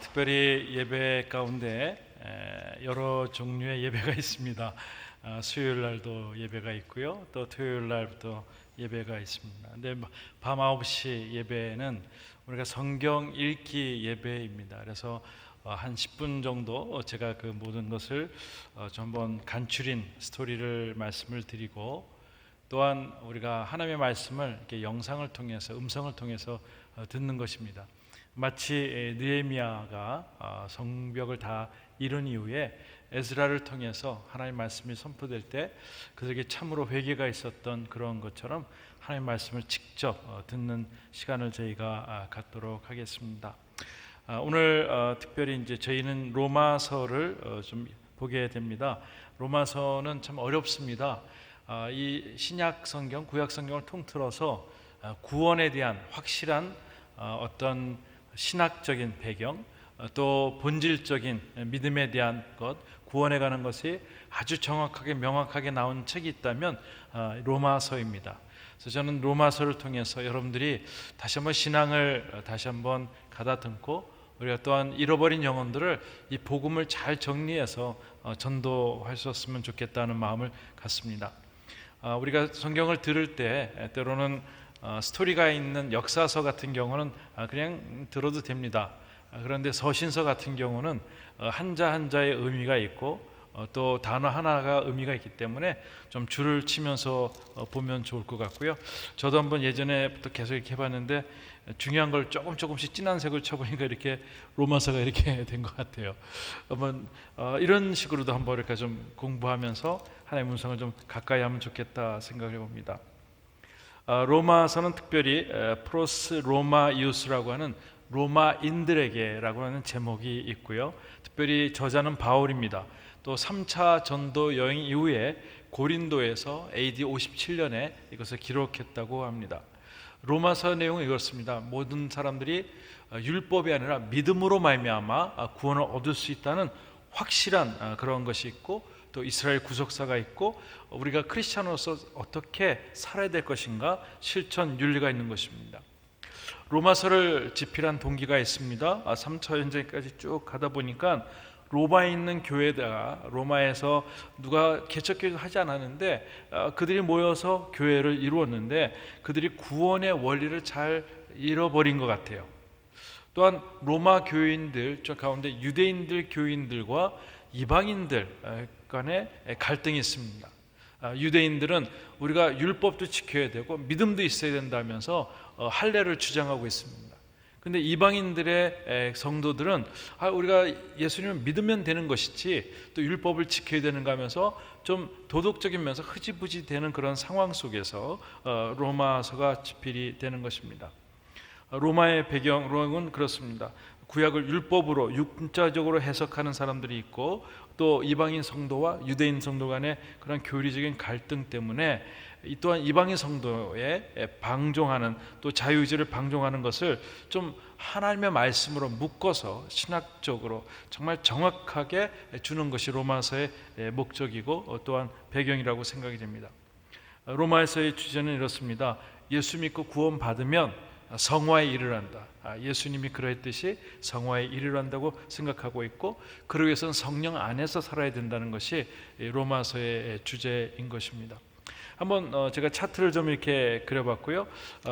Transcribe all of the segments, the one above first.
특별히 예배 가운데 여러 종류의 예배가 있습니다. 수요일 날도 예배가 있고요, 또 토요일 날부터 예배가 있습니다. 근데 밤 9시 예배는 우리가 성경 읽기 예배입니다. 그래서 한 10분 정도 제가 그 모든 것을 좀 한번 간추린 스토리를 말씀을 드리고, 또한 우리가 하나님의 말씀을 이렇게 영상을 통해서, 음성을 통해서 듣는 것입니다. 마치 느헤미야가 성벽을 다 이룬 이후에 에스라를 통해서 하나님의 말씀이 선포될 때 그들에게 참으로 회개가 있었던 그런 것처럼 하나님의 말씀을 직접 듣는 시간을 저희가 갖도록 하겠습니다. 오늘 특별히 이제 저희는 로마서를 좀 보게 됩니다. 로마서는 참 어렵습니다. 이 신약 성경, 구약 성경을 통틀어서 구원에 대한 확실한 어떤 신학적인 배경, 또 본질적인 믿음에 대한 것, 구원에 관한 것이 아주 정확하게 명확하게 나온 책이 있다면 로마서입니다. 그래서 저는 로마서를 통해서 여러분들이 다시 한번 신앙을 다시 한번 가다듬고, 우리가 또한 잃어버린 영혼들을 이 복음을 잘 정리해서 전도할 수 있었으면 좋겠다는 마음을 갖습니다. 우리가 성경을 들을 때 때로는 스토리가 있는 역사서 같은 경우는 그냥 들어도 됩니다. 그런데 서신서 같은 경우는 한자 한자의 의미가 있고 또 단어 하나가 의미가 있기 때문에 좀 줄을 치면서 보면 좋을 것 같고요. 저도 한번 예전에부터 계속 이렇게 해봤는데 중요한 걸 조금씩 진한 색을 쳐보니까 이렇게 로마서가 이렇게 된 것 같아요. 한번 이런 식으로도 한번 이렇게 좀 공부하면서 하나님의 음성을 좀 가까이 하면 좋겠다 생각을 해봅니다. 로마서는 특별히 프로스 로마이우스라고 하는 로마인들에게라고 하는 제목이 있고요. 특별히 저자는 바울입니다. 또 3차 전도 여행 이후에 고린도에서 AD 57년에 이것을 기록했다고 합니다. 로마서 내용은 이렇습니다. 모든 사람들이 율법이 아니라 믿음으로 말미암아 구원을 얻을 수 있다는 확실한 그런 것이 있고, 또 이스라엘 구속사가 있고, 우리가 크리스찬으로서 어떻게 살아야 될 것인가, 실천 윤리가 있는 것입니다. 로마서를 집필한 동기가 있습니다. 3차 전쟁까지 쭉 가다 보니까 로마에 있는 교회다가, 로마에서 누가 개척교회를 하지 않았는데 그들이 모여서 교회를 이루었는데 그들이 구원의 원리를 잘 잃어버린 것 같아요. 또한 로마 교인들 저 가운데 유대인들 교인들과 이방인들 간에 갈등이 있습니다. 유대인들은 우리가 율법도 지켜야 되고 믿음도 있어야 된다면서 할례를 주장하고 있습니다. 근데 이방인들의 성도들은 우리가 예수님을 믿으면 되는 것이지 또 율법을 지켜야 되는가 하면서 좀 도덕적인 면에서 흐지부지 되는 그런 상황 속에서 로마서가 집필이 되는 것입니다. 로마의 배경은 그렇습니다. 구약을 율법으로 육자적으로 해석하는 사람들이 있고, 또 이방인 성도와 유대인 성도 간의 그런 교리적인 갈등 때문에 또한 이방인 성도에 방종하는, 또 자유의지를 방종하는 것을 좀 하나님의 말씀으로 묶어서 신학적으로 정말 정확하게 주는 것이 로마서의 목적이고 또한 배경이라고 생각이 됩니다. 로마서의 주제는 이렇습니다. 예수 믿고 구원받으면 성화에 이르란다. 예수님이 그러했듯이 성화에 이르란다고 생각하고 있고, 그러기 위해서는 성령 안에서 살아야 된다는 것이 로마서의 주제인 것입니다. 한번 제가 차트를 좀 이렇게 그려봤고요.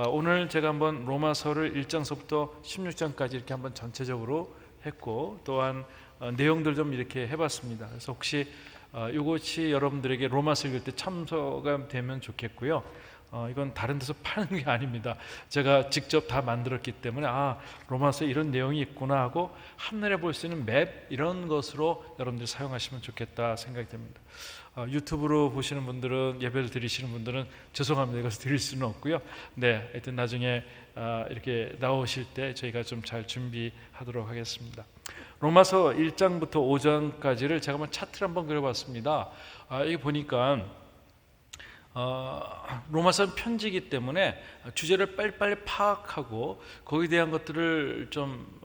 오늘 제가 한번 로마서를 1장서부터 16장까지 이렇게 한번 전체적으로 했고, 또한 내용들 좀 이렇게 해봤습니다. 그래서 혹시 이것이 여러분들에게 로마서 읽을 때 참조가 되면 좋겠고요. 이건 다른 데서 파는 게 아닙니다. 제가 직접 다 만들었기 때문에 로마서에 이런 내용이 있구나 하고 한눈에 볼 수 있는 맵, 이런 것으로 여러분들이 사용하시면 좋겠다 생각이 됩니다. 유튜브로 보시는 분들은, 예배를 드리시는 분들은 죄송합니다. 이것을 드릴 수는 없고요. 네, 하여튼 나중에 이렇게 나오실 때 저희가 좀 잘 준비하도록 하겠습니다. 로마서 1장부터 5장까지를 제가 한번 차트를 한번 그려봤습니다. 여기 보니까 로마서는 편지이기 때문에 주제를 빨리빨리 파악하고 거기에 대한 것들을 좀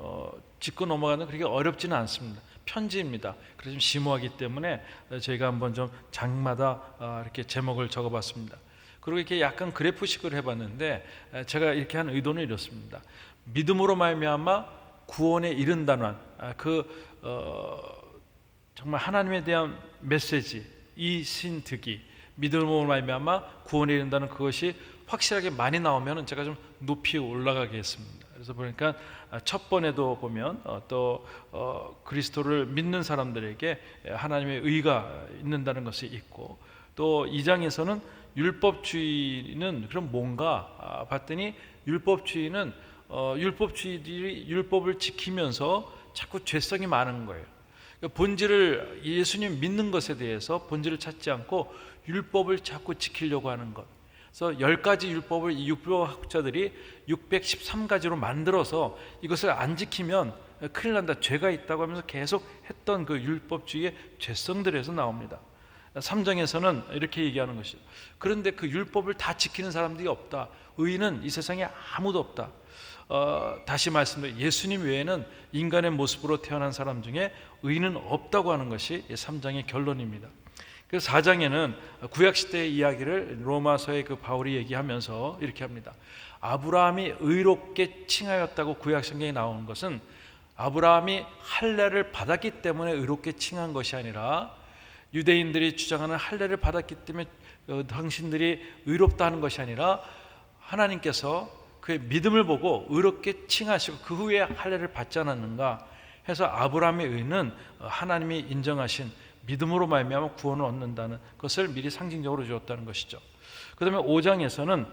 짚고 넘어가는 그렇게 어렵지는 않습니다. 편지입니다. 그래서 좀 심오하기 때문에 저희가 한번 좀 장마다 이렇게 제목을 적어봤습니다. 그리고 이렇게 약간 그래프식으로 해봤는데 제가 이렇게 한 의도는 이렇습니다. 믿음으로 말미암아 구원에 이른다는 정말 하나님에 대한 메시지, 이 신득이 믿음으로 말미암아 구원에 이른다는 그것이 확실하게 많이 나오면 제가 좀 높이 올라가겠습니다. 그래서 보니까 첫 번에도 보면 그리스도를 믿는 사람들에게 하나님의 의가 있는다는 것이 있고, 또 2장에서는 율법주의는 그럼 뭔가 봤더니 율법주의는 율법주의들이 율법을 지키면서 자꾸 죄성이 많은 거예요. 본질을, 예수님 믿는 것에 대해서 본질을 찾지 않고 율법을 자꾸 지키려고 하는 것. 그래서 10가지 율법을 이 율법학자들이 613가지로 만들어서 이것을 안 지키면 큰일 난다, 죄가 있다고 하면서 계속 했던 그 율법주의의 죄성들에서 나옵니다. 3장에서는 이렇게 얘기하는 것이죠. 그런데 그 율법을 다 지키는 사람들이 없다. 의인은 이 세상에 아무도 없다. 다시 말씀드려, 예수님 외에는 인간의 모습으로 태어난 사람 중에 의인은 없다고 하는 것이 3장의 결론입니다. 그래서 4장에는 구약시대의 이야기를 로마서의 그 바울이 얘기하면서 이렇게 합니다. 아브라함이 의롭게 칭하였다고 구약성경에 나오는 것은 아브라함이 할례를 받았기 때문에 의롭게 칭한 것이 아니라 유대인들이 주장하는 할례를 받았기 때문에 당신들이 의롭다 하는 것이 아니라 하나님께서 그의 믿음을 보고 의롭게 칭하시고 그 후에 할례를 받지 않았는가 해서 아브라함의 의는 하나님이 인정하신 믿음으로 말미암아 구원을 얻는다는 것을 미리 상징적으로 주었다는 것이죠. 그 다음에 5장에서는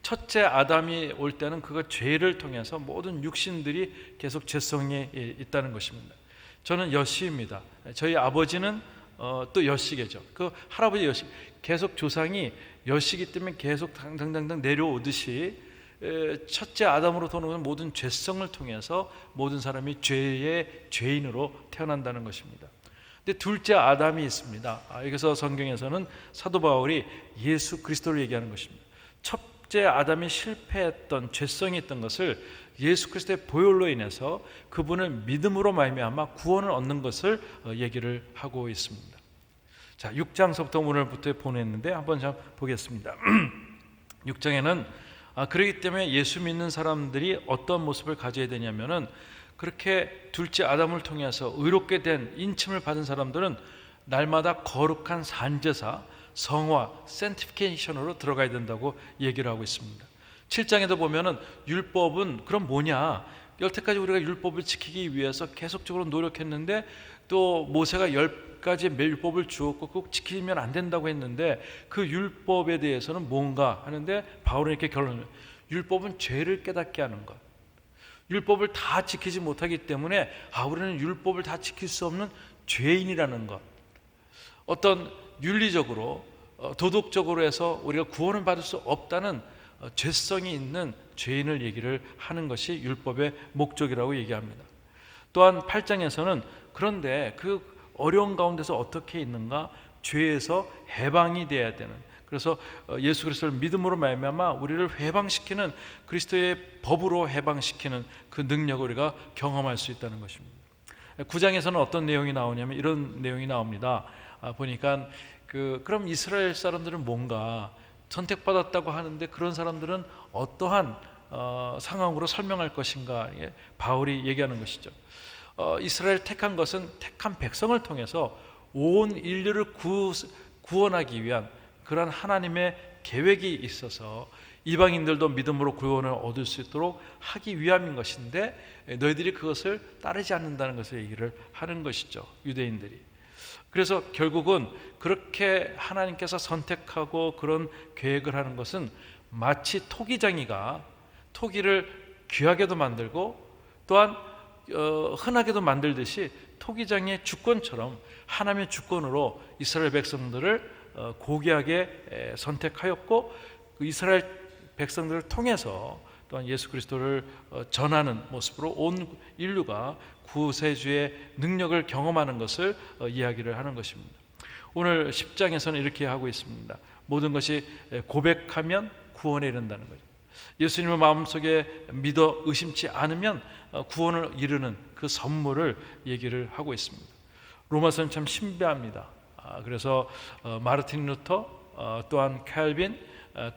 첫째 아담이 올 때는 그가 죄를 통해서 모든 육신들이 계속 죄성이 있다는 것입니다. 저는 여씨입니다. 저희 아버지는 또 여씨겠죠. 그 할아버지 여씨, 계속 조상이 여씨이기 때문에 계속 당당당당 내려오듯이 첫째 아담으로 돌아오는 모든 죄성을 통해서 모든 사람이 죄의 죄인으로 태어난다는 것입니다. 근데 둘째 아담이 있습니다. 여기서 성경에서는 사도 바울이 예수 그리스도를 얘기하는 것입니다. 첫째 아담이 실패했던 죄성이 있던 것을 예수 그리스도의 보혈로 인해서 그분을 믿음으로 말미암아 구원을 얻는 것을 얘기를 하고 있습니다. 자, 6장서부터 오늘부터 보냈는데 한번 좀 보겠습니다. 6장에는 그렇기 때문에 예수 믿는 사람들이 어떤 모습을 가져야 되냐면은, 그렇게 둘째 아담을 통해서 의롭게 된 인침을 받은 사람들은 날마다 거룩한 산제사, 성화, 센티피케이션으로 들어가야 된다고 얘기를 하고 있습니다. 7장에도 보면은 율법은 그럼 뭐냐? 여태까지 우리가 율법을 지키기 위해서 계속적으로 노력했는데 또 모세가 10가지의 율법을 주었고 꼭 지키면 안 된다고 했는데 그 율법에 대해서는 뭔가 하는데 바울은 이렇게 결론을, 율법은 죄를 깨닫게 하는 것. 율법을 다 지키지 못하기 때문에 우리는 율법을 다 지킬 수 없는 죄인이라는 것. 어떤 윤리적으로 도덕적으로 해서 우리가 구원을 받을 수 없다는 죄성이 있는 죄인을 얘기를 하는 것이 율법의 목적이라고 얘기합니다. 또한 8장에서는 그런데 그 어려운 가운데서 어떻게 있는가? 죄에서 해방이 돼야 되는, 그래서 예수 그리스도를 믿음으로 말미암아 우리를 해방시키는, 그리스도의 법으로 해방시키는 그 능력을 우리가 경험할 수 있다는 것입니다. 9장에서는 어떤 내용이 나오냐면 이런 내용이 나옵니다. 보니까 그럼 이스라엘 사람들은 뭔가 선택받았다고 하는데 그런 사람들은 어떠한 상황으로 설명할 것인가, 바울이 얘기하는 것이죠. 이스라엘 택한 것은 택한 백성을 통해서 온 인류를 구원하기 위한 그런 하나님의 계획이 있어서 이방인들도 믿음으로 구원을 얻을 수 있도록 하기 위함인 것인데 너희들이 그것을 따르지 않는다는 것을 얘기를 하는 것이죠, 유대인들이. 그래서 결국은 그렇게 하나님께서 선택하고 그런 계획을 하는 것은 마치 토기장이가 토기를 귀하게도 만들고 또한 흔하게도 만들듯이 토기장의 주권처럼 하나님의 주권으로 이스라엘 백성들을 고귀하게 선택하였고 그 이스라엘 백성들을 통해서 또한 예수 그리스도를 전하는 모습으로 온 인류가 구세주의 능력을 경험하는 것을 이야기를 하는 것입니다. 오늘 10장에서는 이렇게 하고 있습니다. 모든 것이 고백하면 구원에 이른다는 거죠. 예수님을 마음속에 믿어 의심치 않으면 구원을 이루는 그 선물을 얘기를 하고 있습니다. 로마서는 참 신비합니다. 그래서 마르틴 루터 또한 칼빈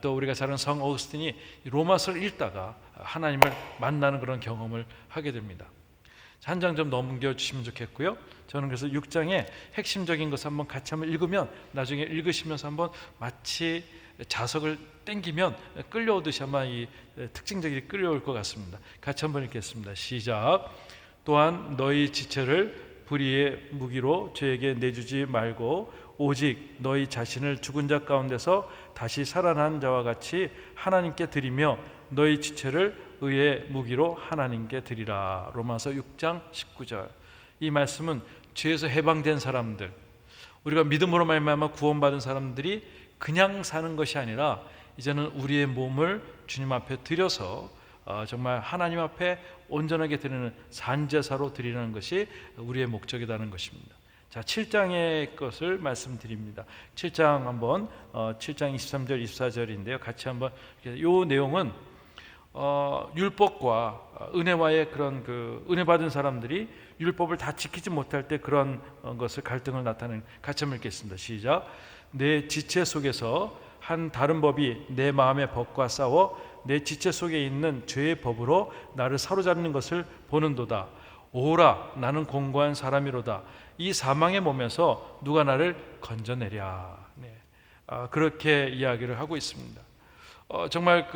또 우리가 잘 아는 성 어거스틴이 로마서를 읽다가 하나님을 만나는 그런 경험을 하게 됩니다. 한 장 좀 넘겨주시면 좋겠고요. 저는 그래서 6장의 핵심적인 것을 한번 같이 한번 읽으면 나중에 읽으시면서 한번 마치 자석을 땡기면 끌려오듯이 아마 이 특징적이 끌려올 것 같습니다. 같이 한번 읽겠습니다. 시작. 또한 너희 지체를 불의의 무기로 죄에게 내주지 말고 오직 너희 자신을 죽은 자 가운데서 다시 살아난 자와 같이 하나님께 드리며 너희 지체를 의의 무기로 하나님께 드리라. 로마서 6장 19절. 이 말씀은 죄에서 해방된 사람들, 우리가 믿음으로 말미암아 구원받은 사람들이 그냥 사는 것이 아니라 이제는 우리의 몸을 주님 앞에 드려서 정말 하나님 앞에 온전하게 드리는 산제사로 드리는 것이 우리의 목적이라는 것입니다. 자, 7장의 것을 말씀드립니다. 7장 한번 7장 23절 24절인데요. 같이 한번 이 내용은 율법과 은혜와의 그런 은혜 받은 사람들이 율법을 다 지키지 못할 때 그런 것을 갈등을 나타내는, 같이 한번 읽겠습니다. 시작. 내 지체 속에서 한 다른 법이 내 마음의 법과 싸워 내 지체 속에 있는 죄의 법으로 나를 사로잡는 것을 보는도다. 오라, 나는 공고한 사람이로다. 이 사망의 몸에서 누가 나를 건져내랴. 네. 그렇게 이야기를 하고 있습니다. 정말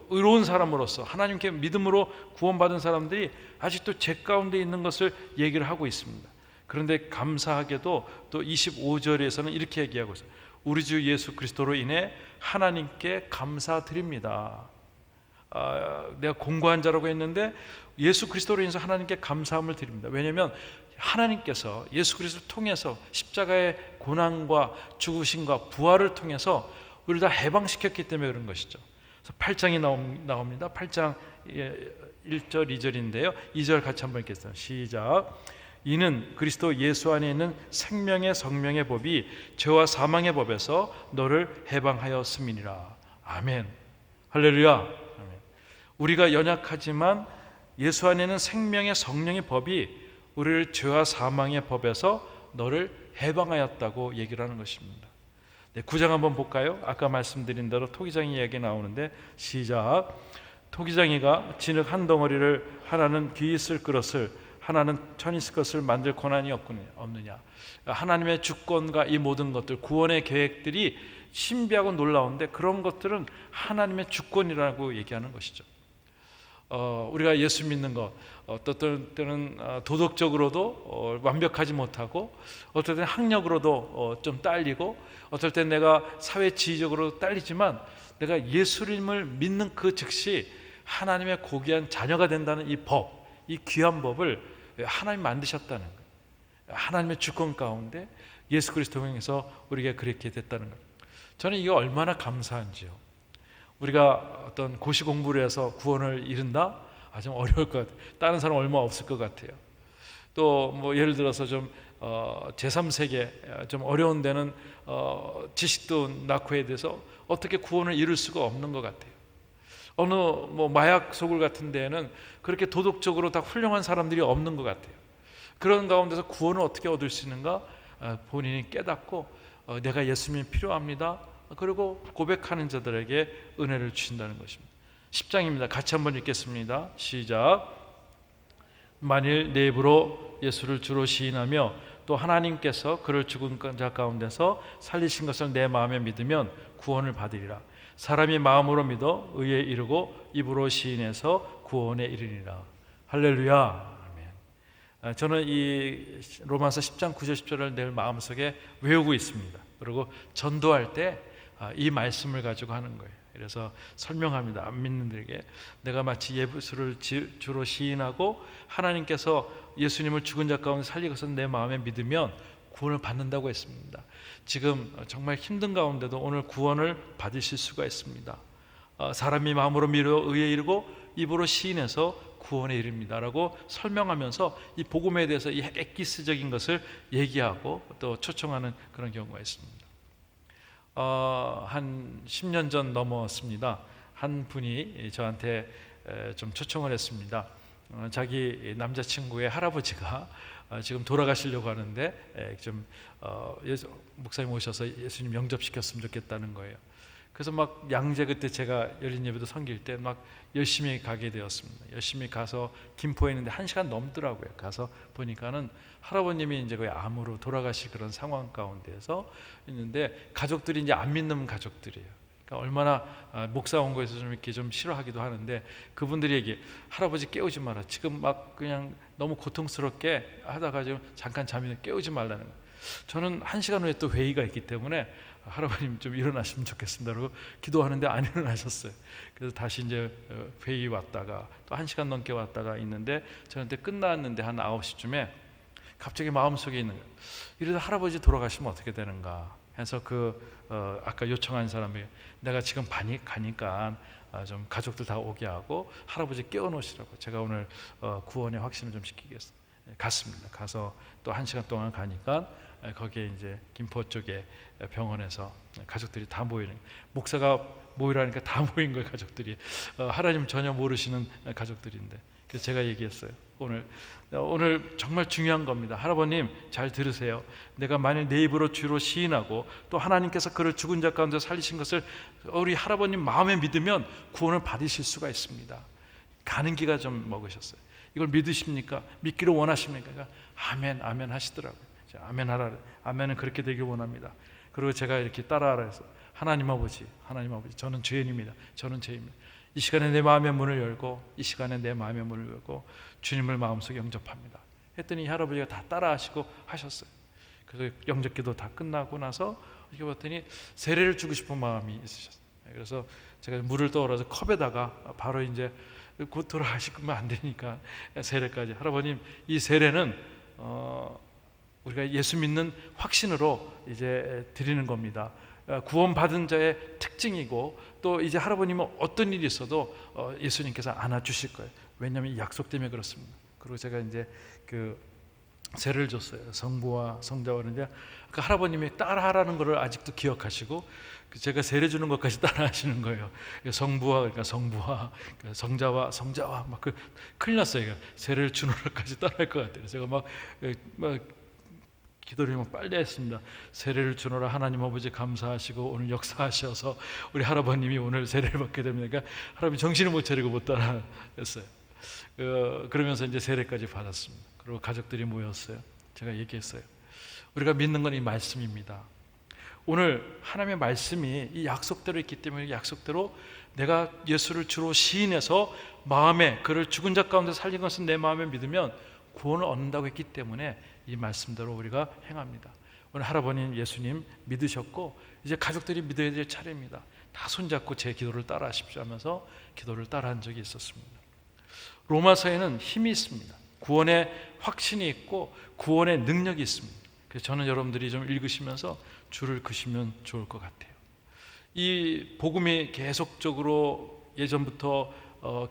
의로운 사람으로서 하나님께 믿음으로 구원받은 사람들이 아직도 죄 가운데 있는 것을 얘기를 하고 있습니다. 그런데 감사하게도 또 25절에서는 이렇게 얘기하고 있어요. 우리 주 예수 그리스도로 인해 하나님께 감사드립니다. 내가 공고한 자라고 했는데 예수 그리스도로 인해서 하나님께 감사함을 드립니다. 왜냐하면 하나님께서 예수 그리스도를 통해서 십자가의 고난과 죽으심과 부활을 통해서 우리를 다 해방시켰기 때문에 그런 것이죠. 그래서 8장이 나옵니다. 8장 1절 2절인데요. 2절 같이 한번 읽겠습니다. 시작. 이는 그리스도 예수 안에 있는 생명의 성령의 법이 죄와 사망의 법에서 너를 해방하였음이니라. 아멘. 할렐루야. 아멘. 우리가 연약하지만 예수 안에 있는 생명의 성령의 법이 우리를 죄와 사망의 법에서 너를 해방하였다고 얘기를 하는 것입니다. 네, 9장 한번 볼까요? 아까 말씀드린 대로 토기장이 이야기 나오는데 시작. 토기장이가 진흙 한 덩어리를 하나는 귀 있을 그릇을 하나는 천 있을 것을 만들 권한이 없느냐. 하나님의 주권과 이 모든 것들, 구원의 계획들이 신비하고 놀라운데 그런 것들은 하나님의 주권이라고 얘기하는 것이죠. 우리가 예수 믿는 것, 어떤 때는 도덕적으로도 완벽하지 못하고, 어떨 때는 학력으로도 좀 딸리고, 어떨 때는 내가 사회 지위적으로 딸리지만 내가 예수님을 믿는 그 즉시 하나님의 고귀한 자녀가 된다는 이 법, 이 귀한 법을 하나님 만드셨다는 거예요. 하나님의 주권 가운데 예수 그리스도를 통해서 우리가 그렇게 됐다는 거예요. 저는 이게 얼마나 감사한지요. 우리가 어떤 고시 공부를 해서 구원을 이룬다? 좀 어려울 것 같아요. 다른 사람 얼마 없을 것 같아요. 또 뭐 예를 들어서 좀 제3세계 좀 어려운 데는 지식도 낳고 해야 돼서 어떻게 구원을 이룰 수가 없는 것 같아요. 어느 뭐 마약 소굴 같은 데에는 그렇게 도덕적으로 다 훌륭한 사람들이 없는 것 같아요. 그런 가운데서 구원을 어떻게 얻을 수 있는가? 본인이 깨닫고 내가 예수님이 필요합니다. 그리고 고백하는 자들에게 은혜를 주신다는 것입니다. 10장입니다. 같이 한번 읽겠습니다. 시작. 만일 내 입으로 예수를 주로 시인하며 또 하나님께서 그를 죽은 자 가운데서 살리신 것을 내 마음에 믿으면 구원을 받으리라. 사람이 마음으로 믿어 의에 이르고 입으로 시인해서 구원에 이르리라. 할렐루야. 아멘. 저는 이 로마서 10장 9절 10절을 늘 마음속에 외우고 있습니다. 그리고 전도할 때 이 말씀을 가지고 하는 거예요. 그래서 설명합니다. 안 믿는들에게 내가 마치 예수를 주로 시인하고 하나님께서 예수님을 죽은 자 가운데 살리고서 내 마음에 믿으면 구원을 받는다고 했습니다. 지금 정말 힘든 가운데도 오늘 구원을 받으실 수가 있습니다. 사람이 마음으로 믿어 의에 이르고 입으로 시인해서 구원에 이릅니다라고 설명하면서 이 복음에 대해서 이 엑기스적인 것을 얘기하고 또 초청하는 그런 경우가 있습니다. 한 10년 전 넘었습니다. 한 분이 저한테 좀 초청을 했습니다. 자기 남자친구의 할아버지가 지금 돌아가시려고 하는데 좀 목사님 오셔서 예수님 영접시켰으면 좋겠다는 거예요. 그래서 막 양재 그때 제가 열린 예배도 섬길 때 막 열심히 가게 되었습니다. 열심히 가서 김포에 있는데 1시간 넘더라고요. 가서 보니까는 할아버님이 이제 거의 암으로 돌아가실 그런 상황 가운데서 있는데 가족들이 이제 안 믿는 가족들이에요. 그러니까 얼마나 목사 온 거에서 좀 이렇게 좀 싫어하기도 하는데 그분들이 얘기, 할아버지 깨우지 마라. 지금 막 그냥 너무 고통스럽게 하다가 좀 잠깐 잠이 깨우지 말라는 거예요. 저는 1시간 후에 또 회의가 있기 때문에 할아버님 좀 일어나시면 좋겠습니다. 그러고 기도하는데 안 일어나셨어요. 그래서 다시 이제 회의 왔다가 또 1시간 넘게 왔다가 있는데 저한테 끝났는데 한 9시쯤에 갑자기 마음속에 있는 거예요. 이러다 할아버지 돌아가시면 어떻게 되는가 해서 아까 요청한 사람이 내가 지금 가니까 좀 가족들 다 오게 하고 할아버지 깨워놓으시라고 제가 오늘 구원의 확신을 좀 시키겠습니다. 갔습니다. 가서 또 1시간 동안 가니까 거기에 이제 김포 쪽에 병원에서 가족들이 다 모이는, 목사가 모이라니까 다 모인 거예요. 가족들이 하나님 전혀 모르시는 가족들인데, 그래서 제가 얘기했어요. 오늘 정말 중요한 겁니다. 할아버님 잘 들으세요. 내가 만약 내 입으로 주로 시인하고 또 하나님께서 그를 죽은 자 가운데 살리신 것을 우리 할아버님 마음에 믿으면 구원을 받으실 수가 있습니다. 가는 기가 좀 먹으셨어요. 이걸 믿으십니까? 믿기를 원하십니까? 그러니까 아멘 아멘 하시더라고요. 아멘 하라. 아멘은 그렇게 되길 원합니다. 그리고 제가 이렇게 따라하라 해서 하나님 아버지 저는 죄인입니다. 저는 죄인입니다. 이 시간에 내 마음의 문을 열고 이 시간에 내 마음의 문을 열고 주님을 마음속에 영접합니다 했더니 할아버지가 다 따라하시고 하셨어요. 그래서 영접기도 다 끝나고 나서 이렇게 봤더니 세례를 주고 싶은 마음이 있으셨어요. 그래서 제가 물을 떠올려서 컵에다가 바로 이제 곧 돌아가시면 안 되니까 세례까지, 할아버님 이 세례는 우리가 예수 믿는 확신으로 이제 드리는 겁니다. 구원받은 자의 특징이고 또 이제 할아버님은 어떤 일이 있어도 예수님께서 안아주실 거예요. 왜냐하면 이 약속 때문에 그렇습니다. 그리고 제가 이제 그 세례를 줬어요. 성부와 성자와. 그런데 그 할아버님이 따라하라는 것을 아직도 기억하시고 제가 세례 주는 것까지 따라하시는 거예요. 성부와, 그러니까 성부와 성자와 성자와 막 큰일 났어요. 세례를 주는 것까지 따라할 것 같아요. 제가 막 기도를 막 빨리 했습니다. 세례를 주노라 하나님 아버지 감사하시고 오늘 역사하셔서 우리 할아버님이 오늘 세례를 받게 됩니다. 그러니까 할아버지 정신을 못 차리고 못 따라했어요. 그러면서 이제 세례까지 받았습니다. 그리고 가족들이 모였어요. 제가 얘기했어요. 우리가 믿는 건 이 말씀입니다. 오늘 하나님의 말씀이 이 약속대로 있기 때문에 약속대로 내가 예수를 주로 시인해서 마음에 그를 죽은 자 가운데 살린 것은 내 마음에 믿으면 구원을 얻는다고 했기 때문에 이 말씀대로 우리가 행합니다. 오늘 할아버님 예수님 믿으셨고 이제 가족들이 믿어야 될 차례입니다. 다 손잡고 제 기도를 따라 하십시오 하면서 기도를 따라한 적이 있었습니다. 로마서에는 힘이 있습니다. 구원의 확신이 있고 구원의 능력이 있습니다. 그래서 저는 여러분들이 좀 읽으시면서 줄을 그시면 좋을 것 같아요. 이 복음이 계속적으로 예전부터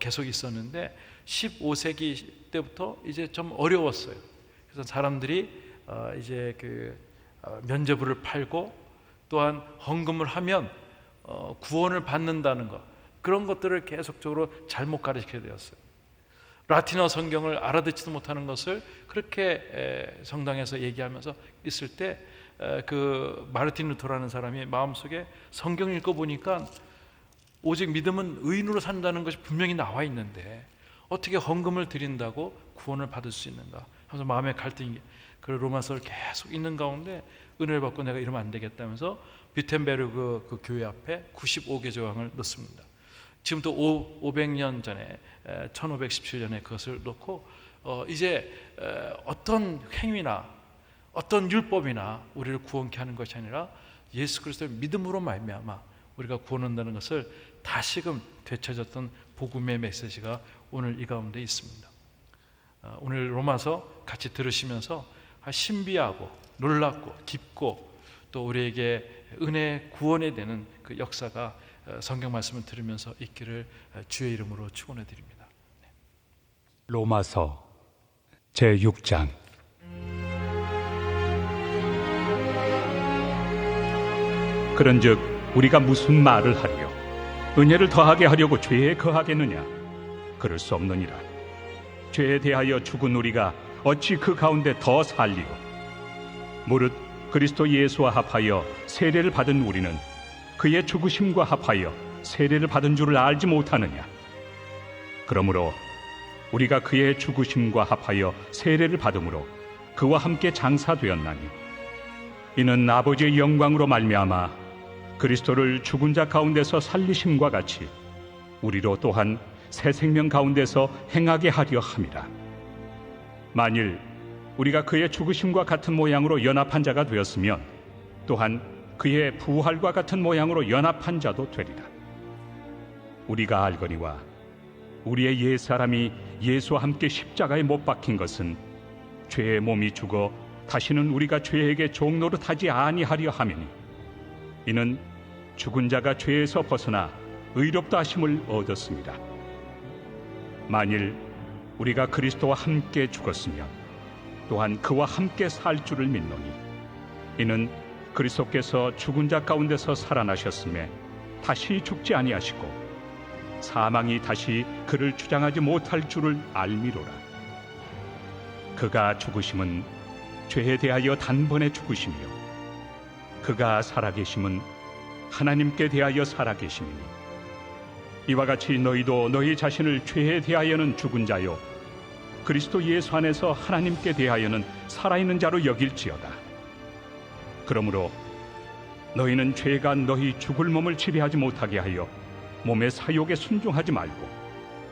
계속 있었는데 15세기 때부터 이제 좀 어려웠어요. 그래서 사람들이 이제 면죄부를 팔고 또한 헌금을 하면 구원을 받는다는 것, 그런 것들을 계속적으로 잘못 가르치게 되었어요. 라틴어 성경을 알아듣지도 못하는 것을 그렇게 성당에서 얘기하면서 있을 때 마르틴 루터라는 사람이 마음속에 성경을 읽어보니까 오직 믿음은 의인으로 산다는 것이 분명히 나와 있는데 어떻게 헌금을 드린다고 구원을 받을 수 있는가 하면서 마음의 갈등이, 그 로마서를 계속 읽는 가운데 은혜를 받고 내가 이러면 안 되겠다면서 뷰텐베르그 그 교회 앞에 95개 조항을 넣습니다. 지금부터 500년 전에 1517년에 그것을 놓고 이제 어떤 행위나 어떤 율법이나 우리를 구원케 하는 것이 아니라 예수 그리스도의 믿음으로 말미암아 우리가 구원한다는 것을 다시금 되찾았던 복음의 메시지가 오늘 이 가운데 있습니다. 오늘 로마서 같이 들으시면서 신비하고 놀랍고 깊고 또 우리에게 은혜 구원에 되는 그 역사가 성경 말씀을 들으면서 있기를 주의 이름으로 축원해 드립니다. 로마서 제6장. 그런즉 우리가 무슨 말을 하리요? 은혜를 더하게 하려고 죄에 거하겠느냐? 그럴 수 없느니라. 죄에 대하여 죽은 우리가 어찌 그 가운데 더 살리요? 무릇 그리스도 예수와 합하여 세례를 받은 우리는 그의 죽으심과 합하여 세례를 받은 줄을 알지 못하느냐? 그러므로 우리가 그의 죽으심과 합하여 세례를 받음으로 그와 함께 장사되었나니 이는 아버지의 영광으로 말미암아 그리스도를 죽은 자 가운데서 살리심과 같이 우리로 또한 새 생명 가운데서 행하게 하려 함이라. 만일 우리가 그의 죽으심과 같은 모양으로 연합한 자가 되었으면 또한 그의 부활과 같은 모양으로 연합한 자도 되리라. 우리가 알거니와 우리의 옛사람이 예수와 함께 십자가에 못 박힌 것은 죄의 몸이 죽어 다시는 우리가 죄에게 종노릇하지 아니하려 함이니 이는 죽은 자가 죄에서 벗어나 의롭다 하심을 얻었습니다. 만일 우리가 그리스도와 함께 죽었으면 또한 그와 함께 살 줄을 믿노니 이는 그리스도께서 죽은 자 가운데서 살아나셨음에 다시 죽지 아니하시고 사망이 다시 그를 주장하지 못할 줄을 알미로라. 그가 죽으심은 죄에 대하여 단번에 죽으시며 그가 살아계심은 하나님께 대하여 살아계심이니 이와 같이 너희도 너희 자신을 죄에 대하여는 죽은 자요 그리스도 예수 안에서 하나님께 대하여는 살아있는 자로 여길지어다. 그러므로 너희는 죄가 너희 죽을 몸을 지배하지 못하게 하여 몸의 사욕에 순종하지 말고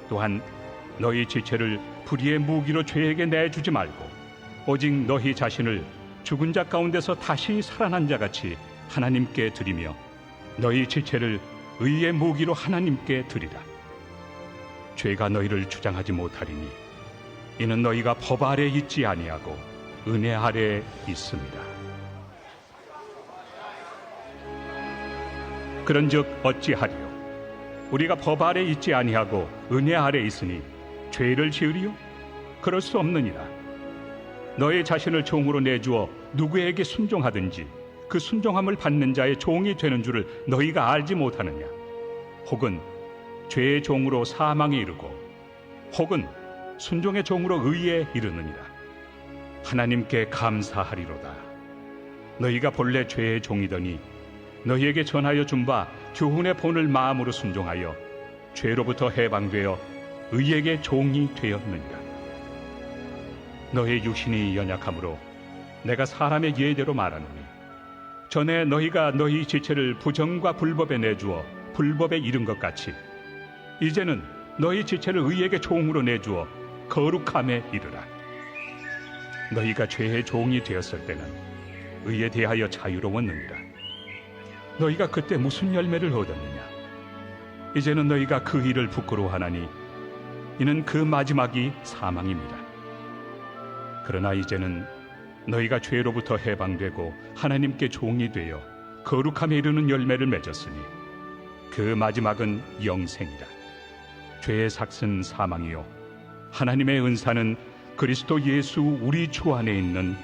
또한 너희 지체를 불의의 무기로 죄에게 내주지 말고 오직 너희 자신을 죽은 자 가운데서 다시 살아난 자같이 하나님께 드리며 너희 지체를 의의 무기로 하나님께 드리라. 죄가 너희를 주장하지 못하리니 이는 너희가 법 아래 있지 아니하고 은혜 아래 있습니다. 그런즉 어찌하리요? 우리가 법 아래 있지 아니하고 은혜 아래 있으니 죄를 지으리요? 그럴 수 없느니라. 너희 자신을 종으로 내주어 누구에게 순종하든지 그 순종함을 받는 자의 종이 되는 줄을 너희가 알지 못하느냐? 혹은 죄의 종으로 사망에 이르고 혹은 순종의 종으로 의에 이르느니라. 하나님께 감사하리로다. 너희가 본래 죄의 종이더니 너희에게 전하여 준 바 교훈의 본을 마음으로 순종하여 죄로부터 해방되어 의에게 종이 되었느니라. 너희 육신이 연약함으로 내가 사람의 예대로 말하노니 전에 너희가 너희 지체를 부정과 불법에 내주어 불법에 이른 것 같이 이제는 너희 지체를 의에게 종으로 내주어 거룩함에 이르라. 너희가 죄의 종이 되었을 때는 의에 대하여 자유로웠느니라. 너희가 그때 무슨 열매를 얻었느냐? 이제는 너희가 그 일을 부끄러워하나니 이는 그 마지막이 사망입니다. 그러나 이제는 너희가 죄로부터 해방되고 하나님께 종이 되어 거룩함에 이르는 열매를 맺었으니 그 마지막은 영생이라. 죄의 삭은 사망이요 하나님의 은사는 그리스도 예수 우리 주 안에 있는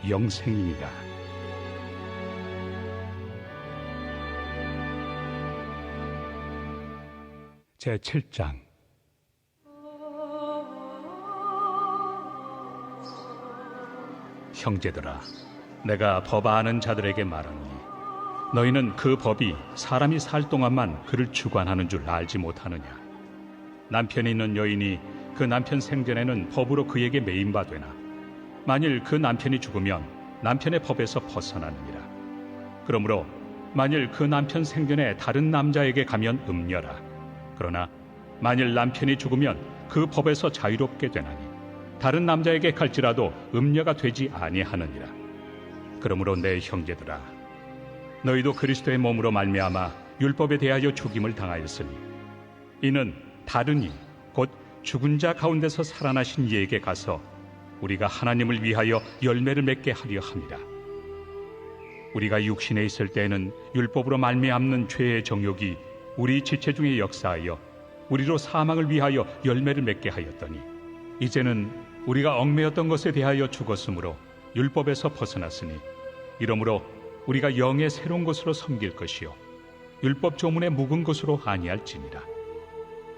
영생이니라. 제7장. 형제들아, 내가 법 아는 자들에게 말하노니 너희는 그 법이 사람이 살 동안만 그를 주관하는 줄 알지 못하느냐? 남편이 있는 여인이 그 남편 생전에는 법으로 그에게 매인바 되나 만일 그 남편이 죽으면 남편의 법에서 벗어나느니라. 그러므로 만일 그 남편 생전에 다른 남자에게 가면 음녀라. 그러나 만일 남편이 죽으면 그 법에서 자유롭게 되나니 다른 남자에게 갈지라도 음녀가 되지 아니하느니라. 그러므로 내 형제들아, 너희도 그리스도의 몸으로 말미암아 율법에 대하여 죽임을 당하였으니 이는 다른 이 곧 죽은 자 가운데서 살아나신 이에게 가서 우리가 하나님을 위하여 열매를 맺게 하려 함이라. 우리가 육신에 있을 때에는 율법으로 말미암는 죄의 정욕이 우리 지체 중에 역사하여 우리로 사망을 위하여 열매를 맺게 하였더니 이제는 우리가 얽매였던 것에 대하여 죽었으므로 율법에서 벗어났으니 이러므로 우리가 영의 새로운 것으로 섬길 것이요 율법 조문의 묵은 것으로 아니할지니라.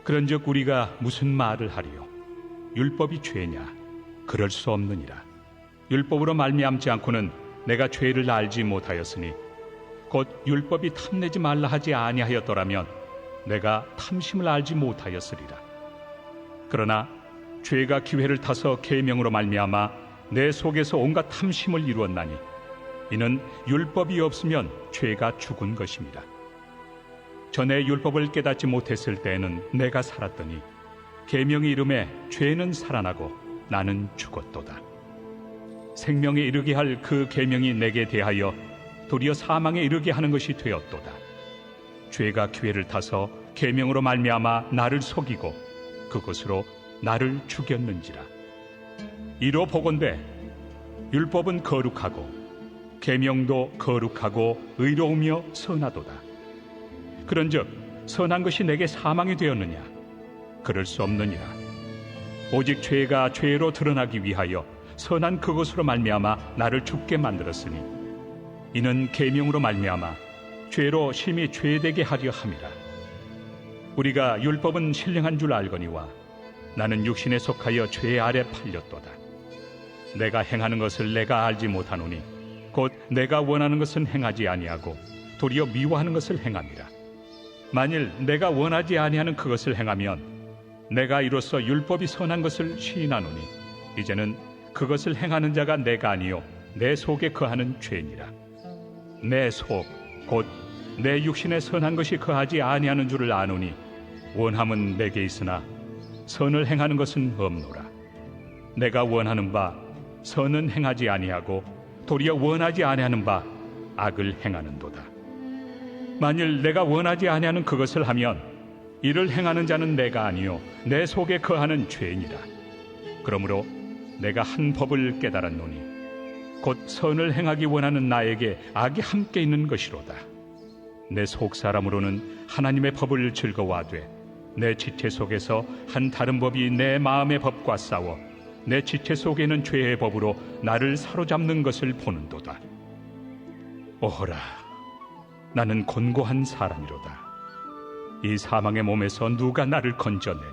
그런즉 우리가 무슨 말을 하리요? 율법이 죄냐? 그럴 수 없느니라. 율법으로 말미암지 않고는 내가 죄를 알지 못하였으니 곧 율법이 탐내지 말라 하지 아니하였더라면 내가 탐심을 알지 못하였으리라. 그러나 죄가 기회를 타서 계명으로 말미암아 내 속에서 온갖 탐심을 이루었나니 이는 율법이 없으면 죄가 죽은 것입니다. 전에 율법을 깨닫지 못했을 때에는 내가 살았더니 계명이 이름에 죄는 살아나고 나는 죽었도다. 생명에 이르게 할 그 계명이 내게 대하여 도리어 사망에 이르게 하는 것이 되었도다. 죄가 기회를 타서 계명으로 말미암아 나를 속이고 그것으로 나를 죽였는지라. 이로 보건대 율법은 거룩하고 계명도 거룩하고 의로우며 선하도다. 그런즉 선한 것이 내게 사망이 되었느냐? 그럴 수 없느니라. 오직 죄가 죄로 드러나기 위하여 선한 그것으로 말미암아 나를 죽게 만들었으니 이는 계명으로 말미암아 죄로 심히 죄되게 하려 함이라. 우리가 율법은 신령한 줄 알거니와 나는 육신에 속하여 죄 아래 팔렸도다. 내가 행하는 것을 내가 알지 못하노니 곧 내가 원하는 것은 행하지 아니하고 도리어 미워하는 것을 행함이라. 만일 내가 원하지 아니하는 그것을 행하면 내가 이로써 율법이 선한 것을 시인하노니 이제는 그것을 행하는 자가 내가 아니요 내 속에 거하는 죄니라. 내 속 곧 내 육신에 선한 것이 거하지 아니하는 줄을 아노니 원함은 내게 있으나 선을 행하는 것은 없노라. 내가 원하는 바 선은 행하지 아니하고 도리어 원하지 아니하는 바 악을 행하는도다. 만일 내가 원하지 아니하는 그것을 하면 이를 행하는 자는 내가 아니요 내 속에 거하는 죄니라. 그러므로 내가 한 법을 깨달았노니 곧 선을 행하기 원하는 나에게 악이 함께 있는 것이로다. 내 속 사람으로는 하나님의 법을 즐거워하되 내 지체 속에서 한 다른 법이 내 마음의 법과 싸워 내 지체 속에는 죄의 법으로 나를 사로잡는 것을 보는도다. 오호라, 나는 곤고한 사람이로다. 이 사망의 몸에서 누가 나를 건져내랴?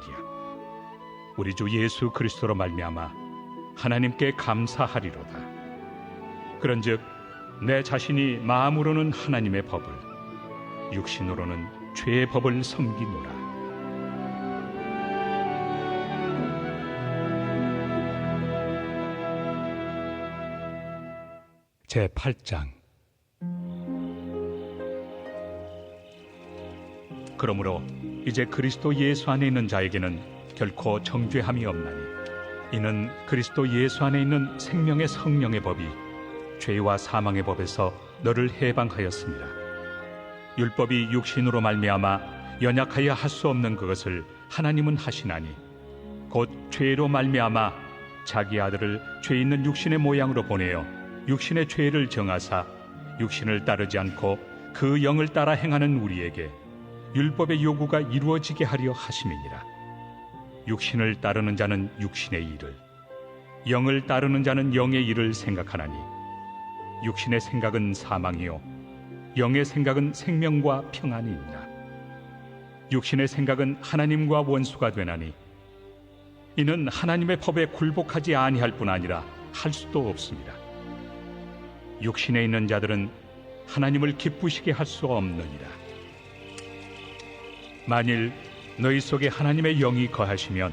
우리 주 예수 그리스도로 말미암아 하나님께 감사하리로다. 그런즉 내 자신이 마음으로는 하나님의 법을, 육신으로는 죄의 법을 섬기노라. 제8장. 그러므로 이제 그리스도 예수 안에 있는 자에게는 결코 정죄함이 없나니 이는 그리스도 예수 안에 있는 생명의 성령의 법이 죄와 사망의 법에서 너를 해방하였습니다. 율법이 육신으로 말미암아 연약하여 할 수 없는 그것을 하나님은 하시나니 곧 죄로 말미암아 자기 아들을 죄 있는 육신의 모양으로 보내어 육신의 죄를 정하사 육신을 따르지 않고 그 영을 따라 행하는 우리에게 율법의 요구가 이루어지게 하려 하심이니라. 육신을 따르는 자는 육신의 일을, 영을 따르는 자는 영의 일을 생각하나니 육신의 생각은 사망이요 영의 생각은 생명과 평안이 있나. 육신의 생각은 하나님과 원수가 되나니 이는 하나님의 법에 굴복하지 아니할 뿐 아니라 할 수도 없습니다. 육신에 있는 자들은 하나님을 기쁘시게 할 수 없느니라. 만일 너희 속에 하나님의 영이 거하시면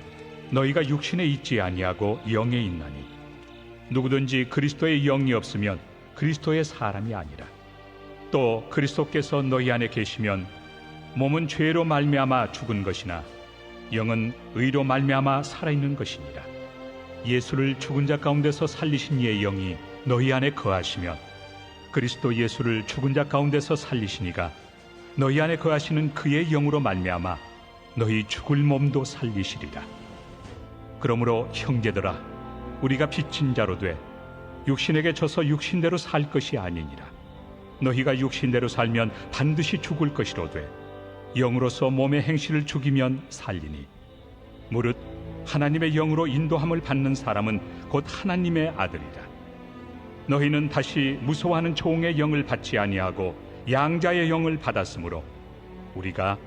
너희가 육신에 있지 아니하고 영에 있나니 누구든지 그리스도의 영이 없으면 그리스도의 사람이 아니라. 또 그리스도께서 너희 안에 계시면 몸은 죄로 말미암아 죽은 것이나 영은 의로 말미암아 살아있는 것이니라. 예수를 죽은 자 가운데서 살리신 이의 영이 너희 안에 거하시면 그리스도 예수를 죽은 자 가운데서 살리시니가 너희 안에 거하시는 그의 영으로 말미암아 너희 죽을 몸도 살리시리라. 그러므로 형제들아, 우리가 빚진 자로 돼 육신에게 져서 육신대로 살 것이 아니니라. 너희가 육신대로 살면 반드시 죽을 것이로되 영으로서 몸의 행실을 죽이면 살리니 무릇 하나님의 영으로 인도함을 받는 사람은 곧 하나님의 아들이라. 너희는 다시 무서워하는 종의 영을 받지 아니하고 양자의 영을 받았으므로 우리가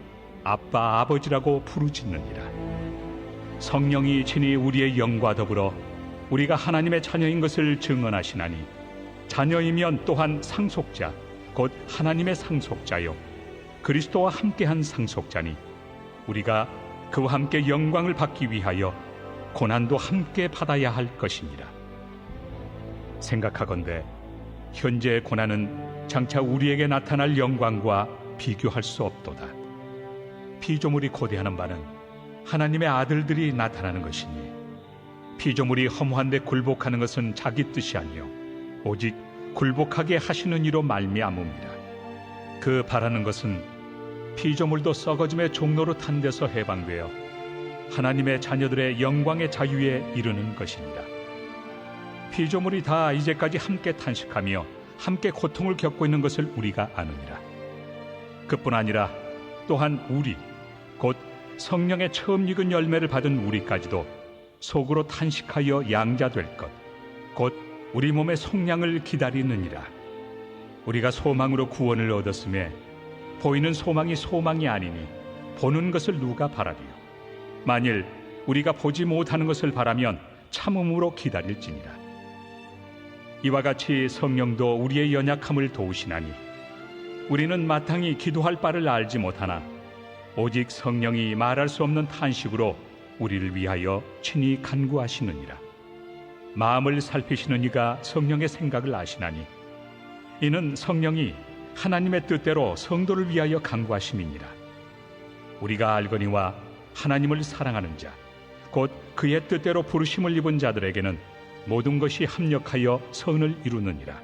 아빠 아버지라고 부르짖느니라. 성령이 친히 우리의 영과 더불어 우리가 하나님의 자녀인 것을 증언하시나니 자녀이면 또한 상속자 곧 하나님의 상속자요 그리스도와 함께한 상속자니 우리가 그와 함께 영광을 받기 위하여 고난도 함께 받아야 할 것이니라. 생각하건대 현재의 고난은 장차 우리에게 나타날 영광과 비교할 수 없도다. 피조물이 고대하는 바는 하나님의 아들들이 나타나는 것이니 피조물이 허무한데 굴복하는 것은 자기 뜻이 아니요 오직 굴복하게 하시는 이로 말미암음이라. 그 바라는 것은 피조물도 썩어짐의 종로로 탄 데서 해방되어 하나님의 자녀들의 영광의 자유에 이르는 것이니라. 피조물이 다 이제까지 함께 탄식하며 함께 고통을 겪고 있는 것을 우리가 아느니라. 그뿐 아니라 또한 우리 곧 성령의 처음 익은 열매를 받은 우리까지도 속으로 탄식하여 양자될 것 곧 우리 몸의 속량을 기다리느니라. 우리가 소망으로 구원을 얻었음에 보이는 소망이 소망이 아니니 보는 것을 누가 바라리요. 만일 우리가 보지 못하는 것을 바라면 참음으로 기다릴지니라. 이와 같이 성령도 우리의 연약함을 도우시나니 우리는 마땅히 기도할 바를 알지 못하나 오직 성령이 말할 수 없는 탄식으로 우리를 위하여 친히 간구하시느니라. 마음을 살피시는 이가 성령의 생각을 아시나니 이는 성령이 하나님의 뜻대로 성도를 위하여 간구하심이니라. 우리가 알거니와 하나님을 사랑하는 자 곧 그의 뜻대로 부르심을 입은 자들에게는 모든 것이 합력하여 선을 이루느니라.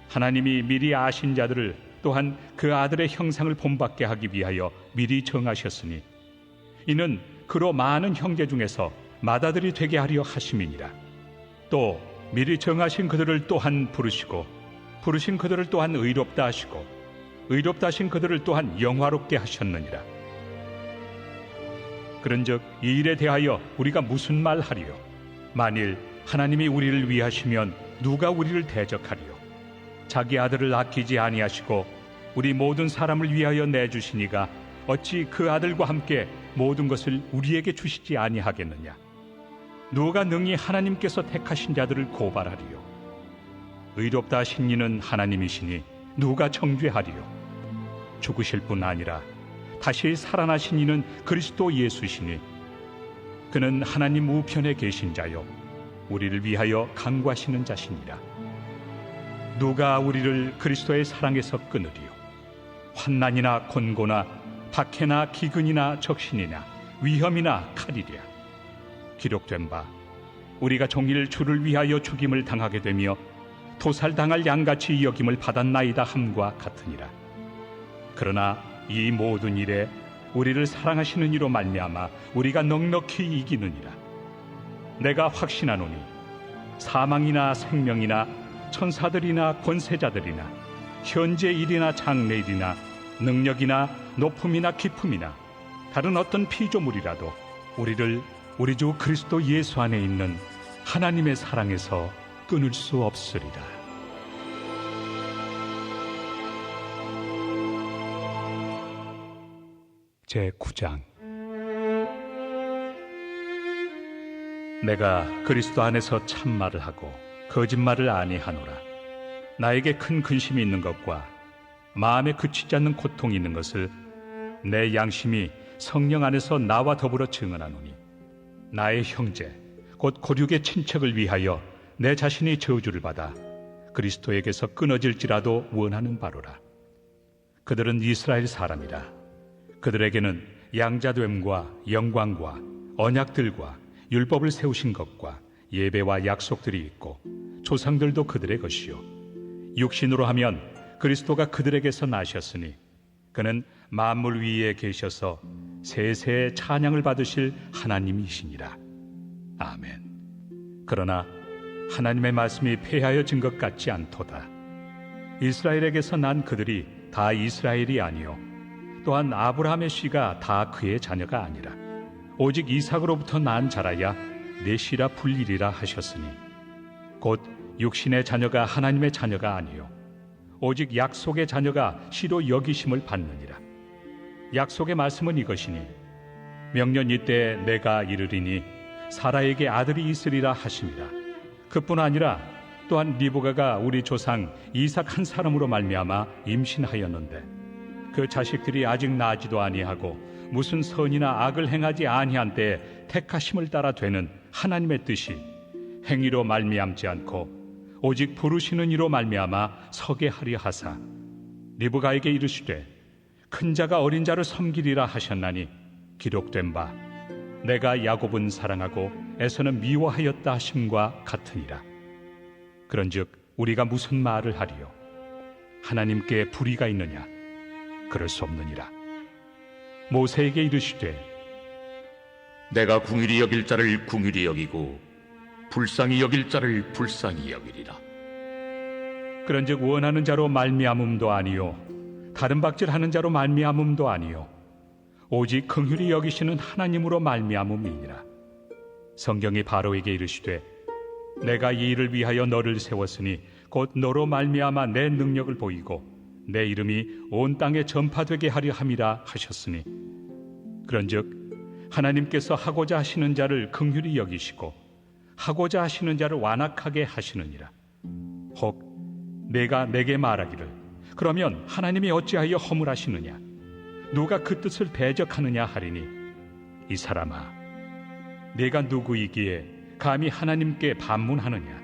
하나님이 미리 아신 자들을 또한 그 아들의 형상을 본받게 하기 위하여 미리 정하셨으니 이는 그로 많은 형제 중에서 맏아들이 되게 하려 하심이니라. 또 미리 정하신 그들을 또한 부르시고 부르신 그들을 또한 의롭다 하시고 의롭다 하신 그들을 또한 영화롭게 하셨느니라. 그런즉 이 일에 대하여 우리가 무슨 말 하리요? 만일 하나님이 우리를 위하시면 누가 우리를 대적하리요? 자기 아들을 아끼지 아니하시고 우리 모든 사람을 위하여 내주시니가 어찌 그 아들과 함께 모든 것을 우리에게 주시지 아니하겠느냐? 누가 능히 하나님께서 택하신 자들을 고발하리요? 의롭다 하신 이는 하나님이시니 누가 정죄하리요? 죽으실 뿐 아니라 다시 살아나신 이는 그리스도 예수시니 그는 하나님 우편에 계신 자요 우리를 위하여 간구하시는 자시니라. 누가 우리를 그리스도의 사랑에서 끊으리요? 환난이나 곤고나 박해나 기근이나 적신이나 위험이나 칼이랴. 기록된 바 우리가 종일 주를 위하여 죽임을 당하게 되며 도살당할 양같이 여김을 받았나이다 함과 같으니라. 그러나 이 모든 일에 우리를 사랑하시는 이로 말미암아 우리가 넉넉히 이기느니라. 내가 확신하노니 사망이나 생명이나 천사들이나 권세자들이나 현재 일이나 장래 일이나 능력이나 높음이나 깊음이나 다른 어떤 피조물이라도 우리를 우리 주 그리스도 예수 안에 있는 하나님의 사랑에서 끊을 수 없으리라. 제9장. 내가 그리스도 안에서 참말을 하고 거짓말을 아니하노라. 나에게 큰 근심이 있는 것과 마음에 그치지 않는 고통이 있는 것을 내 양심이 성령 안에서 나와 더불어 증언하노니 나의 형제 곧 고륙의 친척을 위하여 내 자신이 저주를 받아 그리스도에게서 끊어질지라도 원하는 바로라. 그들은 이스라엘 사람이라. 그들에게는 양자됨과 영광과 언약들과 율법을 세우신 것과 예배와 약속들이 있고 조상들도 그들의 것이요 육신으로 하면 그리스도가 그들에게서 나셨으니 그는 만물 위에 계셔서 세세의 찬양을 받으실 하나님이시니라. 아멘. 그러나 하나님의 말씀이 폐하여진 것 같지 않도다. 이스라엘에게서 난 그들이 다 이스라엘이 아니요 또한 아브라함의 씨가 다 그의 자녀가 아니라 오직 이삭으로부터 난 자라야 내 씨라 불리리라 하셨으니 곧 육신의 자녀가 하나님의 자녀가 아니요 오직 약속의 자녀가 씨로 여기심을 받느니라. 약속의 말씀은 이것이니 명년 이때 내가 이르리니 사라에게 아들이 있으리라 하심이라. 그뿐 아니라 또한 리브가가 우리 조상 이삭 한 사람으로 말미암아 임신하였는데 그 자식들이 아직 나지도 아니하고 무슨 선이나 악을 행하지 아니한 때에 택하심을 따라 되는 하나님의 뜻이 행위로 말미암지 않고 오직 부르시는 이로 말미암아 서게 하려 하사 리브가에게 이르시되 큰 자가 어린 자를 섬기리라 하셨나니 기록된 바 내가 야곱은 사랑하고 에서는 미워하였다 하심과 같으니라. 그런즉 우리가 무슨 말을 하리요? 하나님께 불의가 있느냐? 그럴 수 없느니라. 모세에게 이르시되 내가 궁휼히 여길 자를 궁휼히 여기고 불쌍히 여길 자를 불쌍히 여기리라. 그런즉 원하는 자로 말미암음도 아니요 다른 박질하는 자로 말미암음도 아니요 오직 긍휼히 여기시는 하나님으로 말미암음이니라. 성경이 바로에게 이르시되 내가 이 일을 위하여 너를 세웠으니 곧 너로 말미암아 내 능력을 보이고 내 이름이 온 땅에 전파되게 하려 함이라 하셨으니 그런즉 하나님께서 하고자 하시는 자를 긍휼히 여기시고 하고자 하시는 자를 완악하게 하시느니라. 혹 내가 내게 말하기를 그러면 하나님이 어찌하여 허물하시느냐? 누가 그 뜻을 대적하느냐 하리니 이 사람아 내가 누구이기에 감히 하나님께 반문하느냐?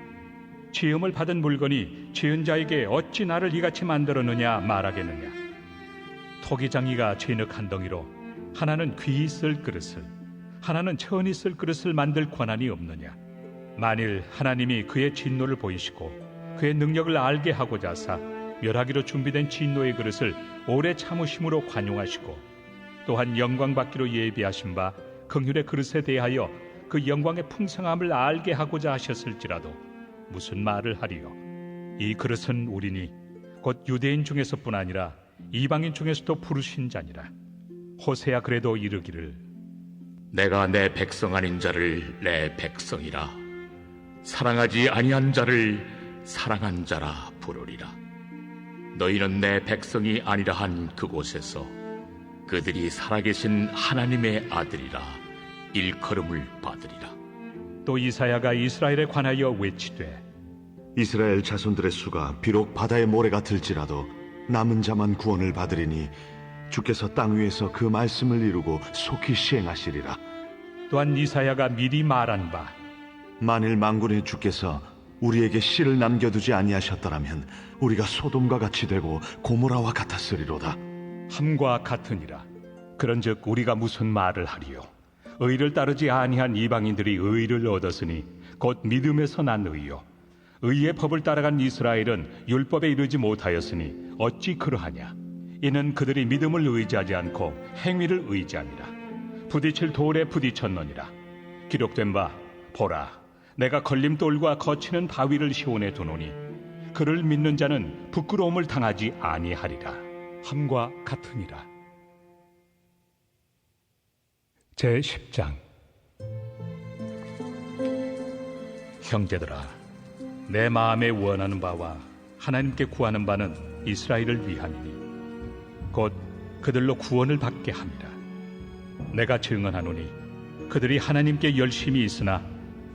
지음을 받은 물건이 지은 자에게 어찌 나를 이같이 만들었느냐 말하겠느냐? 토기장이가 진흙 한 덩이로 하나는 귀 있을 그릇을 하나는 천 있을 그릇을 만들 권한이 없느냐? 만일 하나님이 그의 진노를 보이시고 그의 능력을 알게 하고자 하사 멸하기로 준비된 진노의 그릇을 오래 참으심으로 관용하시고 또한 영광 받기로 예비하신 바 긍휼의 그릇에 대하여 그 영광의 풍성함을 알게 하고자 하셨을지라도 무슨 말을 하리요? 이 그릇은 우리니 곧 유대인 중에서뿐 아니라 이방인 중에서도 부르신 자니라. 호세야 그래도 이르기를 내가 내 백성 아닌 자를 내 백성이라 사랑하지 아니한 자를 사랑한 자라 부르리라. 너희는 내 백성이 아니라 한 그곳에서 그들이 살아계신 하나님의 아들이라 일컬음을 받으리라. 또 이사야가 이스라엘에 관하여 외치되 이스라엘 자손들의 수가 비록 바다의 모래 같을지라도 남은 자만 구원을 받으리니 주께서 땅 위에서 그 말씀을 이루고 속히 시행하시리라. 또한 이사야가 미리 말한 바 만일 만군의 주께서 우리에게 씨를 남겨두지 아니하셨더라면 우리가 소돔과 같이 되고 고모라와 같았으리로다. 함과 같으니라. 그런즉 우리가 무슨 말을 하리요? 의를 따르지 아니한 이방인들이 의를 얻었으니 곧 믿음에서 난 의요. 의의 법을 따라간 이스라엘은 율법에 이르지 못하였으니 어찌 그러하냐? 이는 그들이 믿음을 의지하지 않고 행위를 의지함이라. 부딪힐 돌에 부딪혔느니라. 기록된 바 보라 내가 걸림돌과 거치는 바위를 시온에 두노니 그를 믿는 자는 부끄러움을 당하지 아니하리라. 함과 같으니라. 제10장. 형제들아 내 마음에 원하는 바와 하나님께 구하는 바는 이스라엘을 위함이니 곧 그들로 구원을 받게 함이라. 내가 증언하노니 그들이 하나님께 열심히 있으나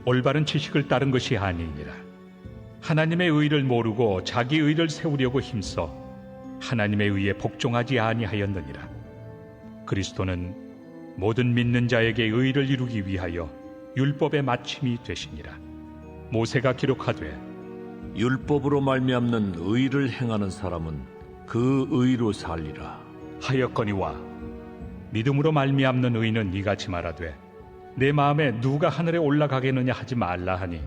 올바른 지식을 따른 것이 아니니라. 하나님의 의를 모르고 자기 의를 세우려고 힘써 하나님의 의에 복종하지 아니하였느니라. 그리스도는 모든 믿는 자에게 의를 이루기 위하여 율법의 마침이 되시니라. 모세가 기록하되 율법으로 말미암는 의를 행하는 사람은 그 의로 살리라 하였거니와 믿음으로 말미암는 의는 이같이 말하되 내 마음에 누가 하늘에 올라가겠느냐 하지 말라 하니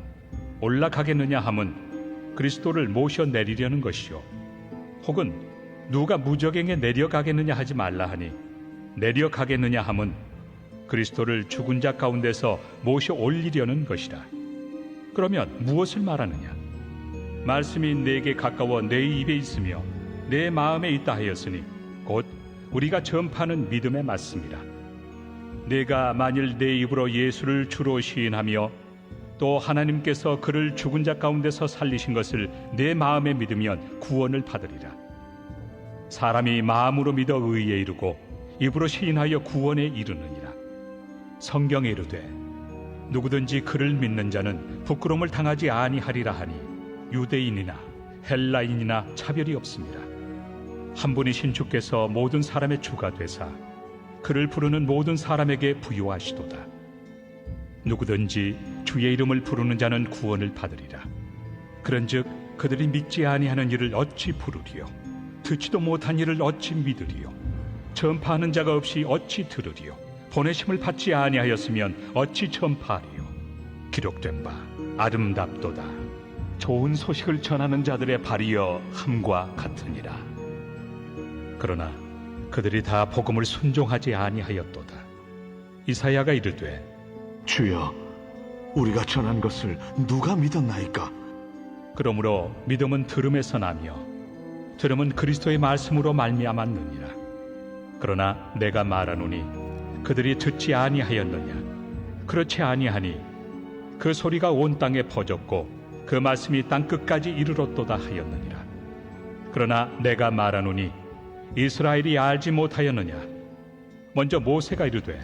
올라가겠느냐 함은 그리스도를 모셔 내리려는 것이요 혹은 누가 무저갱에 내려가겠느냐 하지 말라 하니 내려가겠느냐 함은 그리스도를 죽은 자 가운데서 모셔 올리려는 것이라. 그러면 무엇을 말하느냐? 말씀이 내게 가까워 내 입에 있으며 내 마음에 있다 하였으니 곧 우리가 전파하는 믿음의 말씀이라. 내가 만일 내 입으로 예수를 주로 시인하며 또 하나님께서 그를 죽은 자 가운데서 살리신 것을 내 마음에 믿으면 구원을 받으리라. 사람이 마음으로 믿어 의에 이르고 입으로 시인하여 구원에 이르느니라. 성경에 이르되 누구든지 그를 믿는 자는 부끄러움을 당하지 아니하리라 하니 유대인이나 헬라인이나 차별이 없습니다. 한 분이신 주께서 모든 사람의 주가 되사 그를 부르는 모든 사람에게 부요하시도다. 누구든지 주의 이름을 부르는 자는 구원을 받으리라. 그런즉 그들이 믿지 아니하는 일을 어찌 부르리요? 듣지도 못한 일을 어찌 믿으리요? 전파하는 자가 없이 어찌 들으리요? 보내심을 받지 아니하였으면 어찌 전파하리요? 기록된 바 아름답도다. 좋은 소식을 전하는 자들의 발이여 함과 같으니라. 그러나 그들이 다 복음을 순종하지 아니하였도다. 이사야가 이르되 주여, 우리가 전한 것을 누가 믿었나이까? 그러므로 믿음은 들음에서 나며 들음은 그리스도의 말씀으로 말미암았느니라. 그러나 내가 말하노니 그들이 듣지 아니하였느냐? 그렇지 아니하니 그 소리가 온 땅에 퍼졌고 그 말씀이 땅 끝까지 이르렀도다 하였느니라. 그러나 내가 말하노니 이스라엘이 알지 못하였느냐? 먼저 모세가 이르되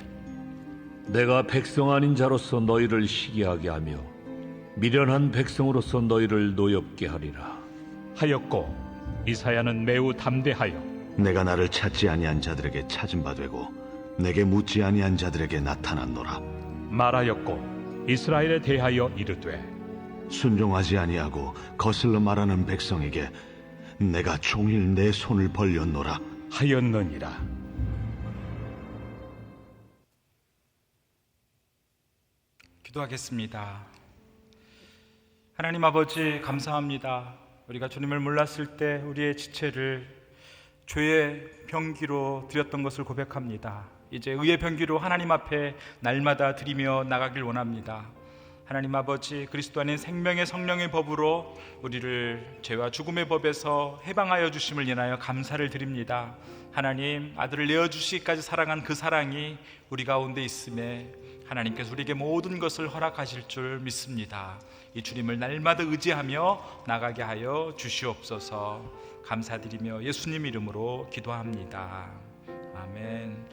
내가 백성 아닌 자로서 너희를 시기하게 하며 미련한 백성으로서 너희를 노엽게 하리라. 하였고 이사야는 매우 담대하여 내가 나를 찾지 아니한 자들에게 찾은 바 되고 내게 묻지 아니한 자들에게 나타났노라. 말하였고 이스라엘에 대하여 이르되 순종하지 아니하고 거슬러 말하는 백성에게 내가 종일 내 손을 벌렸노라. 하였느니라. 기도하겠습니다. 하나님 아버지, 감사합니다. 우리가 주님을 몰랐을 때 우리의 지체를 죄의 병기로 드렸던 것을 고백합니다. 이제 의의 병기로 하나님 앞에 날마다 드리며 나가길 원합니다. 하나님 아버지, 그리스도 안인 생명의 성령의 법으로 우리를 죄와 죽음의 법에서 해방하여 주심을 인하여 감사를 드립니다. 하나님, 아들을 내어주시기까지 사랑한 그 사랑이 우리 가운데 있음에 하나님께서 우리에게 모든 것을 허락하실 줄 믿습니다. 이 주님을 날마다 의지하며 나가게 하여 주시옵소서. 감사드리며 예수님 이름으로 기도합니다. 아멘.